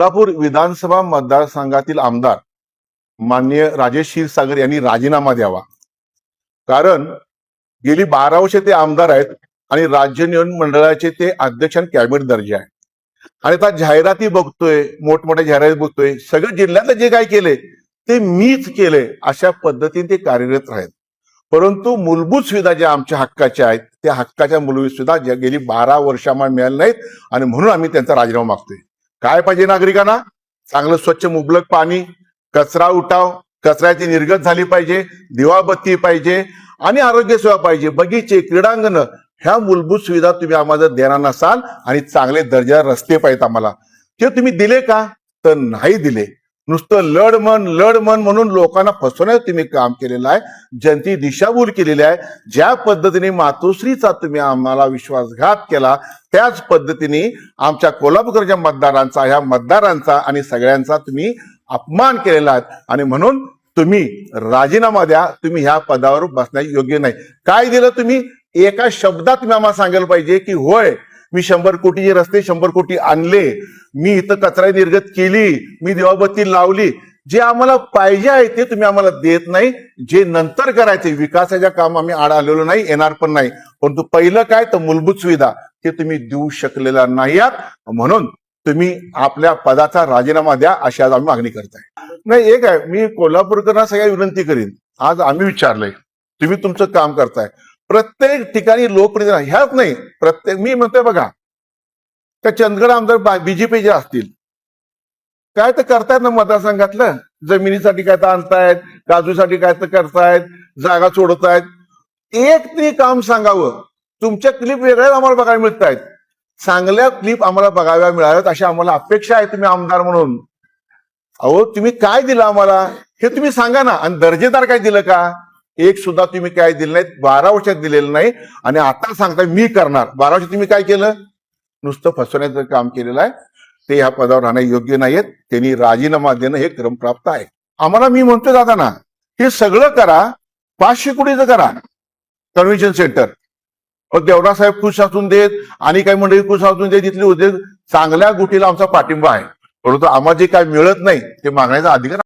कोल्हापूर विधानसभा मतदारसंघातील आमदार माननीय राजेश क्षीरसागर यांनी राजीनामा द्यावा. कारण गेली 12 वर्ष ते आमदार आहेत आणि राज्य निवडणूक मंडळाचे ते अध्यक्ष आणि कॅबिनेट दर्जा आहे. आणि आता जाहिराती बघतोय, मोठमोठ्या जाहिराती बघतोय, सगळं जिल्ह्यातलं जे काय केले ते मीच केले अशा पद्धतीने ते कार्यरत आहेत. परंतु मूलभूत सुविधा ज्या आमच्या हक्काच्या आहेत त्या हक्काच्या मूलभूत सुविधा ज्या गेली 12 वर्ष आम्हाला मिळाल्या नाहीत आणि म्हणून आम्ही त्यांचा राजीनामा मागतोय. काय पाहिजे नागरिकांना? चांगलं स्वच्छ मुबलक पाणी, कचरा उठाव, कचऱ्याची निर्गत झाली पाहिजे, दिवाबत्ती पाहिजे आणि आरोग्य सेवा पाहिजे, बगीचे, क्रीडांगण, ह्या मूलभूत सुविधा तुम्ही आम्हाला देणार नसाल आणि चांगले दर्जा रस्ते पाहिजेत आम्हाला, ते तुम्ही दिले का? तर नाही दिले. नुसतं लढ मन म्हणून लोकांना फसवण्याचं तुम्ही काम केलेलं आहे, जनतेची दिशाभूल केलेली आहे. ज्या पद्धतीने मातोश्रीचा तुम्ही आम्हाला विश्वासघात केला त्याच पद्धतीने आमच्या कोल्हापूरच्या मतदारांचा, ह्या मतदारांचा आणि सगळ्यांचा तुम्ही अपमान केलेला आहे आणि म्हणून तुम्ही राजीनामा द्या. तुम्ही ह्या पदावर बसण्यास योग्य नाही. काय दिलं तुम्ही? एका शब्दात तुम्ही आम्हाला सांगायला पाहिजे की होय मी 100 कोटीचे रस्ते 100 कोटी आणले, मी इथं कचरा निर्गत केली, मी दिवाबत्ती लावली. जे आम्हाला पाहिजे आहे ते तुम्ही आम्हाला देत नाही. जे नंतर करायचे विकासाच्या काम आम्ही आड आलेलो नाही, येणार पण नाही. परंतु पहिलं काय तर मूलभूत सुविधा ते तुम्ही देऊ शकलेला नाही आहात. म्हणून तुम्ही आपल्या पदाचा राजीनामा द्या अशी आज आम्ही मागणी करताय. नाही, एक आहे, मी कोल्हापूरकरांना सगळ्या विनंती करीन. आज आम्ही विचारलंय, तुम्ही तुमचं काम करताय. प्रत्येक ठिकाणी लोकप्रतिनिधी ह्याच नाही, प्रत्येक मी म्हणतोय बघा, त्या चंदगड आमदार बीजेपी जे असतील काय तर करतायत ना मतदारसंघातलं, जमिनीसाठी काय तर आणतायत, काजूसाठी काय तर करतायत, जागा सोडतायत. एक तरी काम सांगावं. तुमच्या क्लिप वेगळ्याच आम्हाला बघायला मिळत आहेत, चांगल्या क्लिप आम्हाला बघायला मिळाव्यात अशी आम्हाला अपेक्षा आहे. तुम्ही आमदार म्हणून अहो तुम्ही काय दिलं आम्हाला हे तुम्ही सांगा ना. आणि दर्जेदार काय दिलं का? एक सुद्धा तुम्ही काय दिलं नाहीत. 12 वर्षात दिलेलं नाही आणि आता सांगताय मी करणार. 12 वर्षात तुम्ही काय केलं? नुसतं फसवण्याचं काम केलेलं आहे. ते ह्या पदावर राहणे योग्य नाहीयेत. त्यांनी राजीनामा देणं हे क्रमप्राप्त आहे. आम्हाला मी म्हणतो दादा ना, हे सगळं करा, 500 कोटीचं करा कन्व्हेन्शन सेंटर. पण देवडा साहेब खुश असून देत आणि काही मंडळी खुश असून देत, तिथले उद्योग चांगल्या गोष्टीला आमचा पाठिंबा आहे. परंतु आम्हाला जे काय मिळत नाही ते मागण्याचा अधिकार